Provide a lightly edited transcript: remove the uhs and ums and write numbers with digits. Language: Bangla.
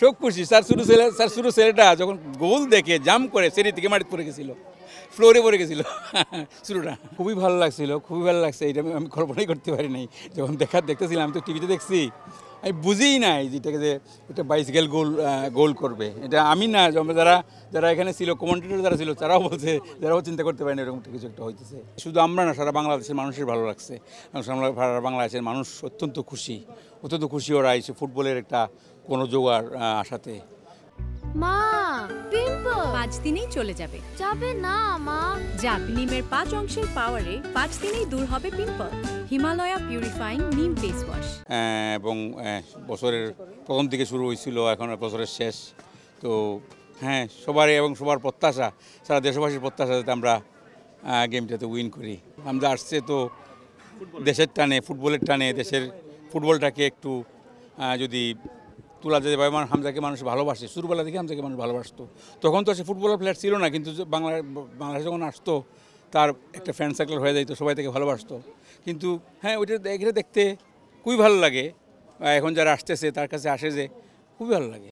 সব খুশি। স্যার শুরু ছেলেটা যখন গোল দেখে জাম্প করে সিঁড়ি থেকে মাটিতে পড়ে গেছিল, ফ্লোরে পড়ে গেছিল শুরুটা। খুবই ভালো লাগছিল, খুবই ভালো লাগছে। এটা আমি কল্পনাই করতে পারি নাই যখন দেখতেছিলাম। আমি তো টিভিতে দেখছি, আমি বুঝিই নাই যেটাকে যে এটা 22 গোল করবে। এটা আমি না, যারা এখানে ছিল, কমেন্টেটর যারা ছিল, তারাও বলছে, যারাও চিন্তা করতে পারেনি এরকম কিছু একটা হইতেছে। শুধু আমরা না, সারা বাংলাদেশের মানুষের ভালো লাগছে। সারা বাংলাদেশের মানুষ অত্যন্ত খুশি ওরা এসে ফুটবলের একটা কোনো জোগাড় আসাতে। মা, পিম্পল 5 দিনেই চলে যাবে। যাবে না মা। যাক, নিমের 5 অংশের পাওয়ারে 5 দিনেই দূর হবে পিম্পল। হিমালয়া পিউরিফাইং নিম ফেস ওয়াশ। এবং বছরের প্রথম দিকে শুরু হয়েছিল, এখন বছরের শেষ। তো হ্যাঁ, সবার প্রত্যাশা, সারা দেশবাসীর প্রত্যাশা যাতে আমরা গেমটাতে উইন করি। আমরা আসছে তো দেশের টানে, ফুটবলের টানে, দেশের ফুটবলটাকে একটু যদি তোলা যেতে পারে। হামজাকে মানুষ ভালোবাসে, ছোটবেলা থেকে হামজাকে মানুষ ভালোবাসতো। তখন তো সে ফুটবলার প্লেয়ার ছিল না, কিন্তু বাংলাদেশে যখন আসতো তার একটা ফ্রেন্ড সার্কেল হয়ে যাইতো, সবাই থেকে ভালোবাসতো। কিন্তু হ্যাঁ, ওইটা দেখতে খুবই ভালো লাগে। এখন যারা আসতেছে তার কাছে আসে যে খুবই ভালো লাগে।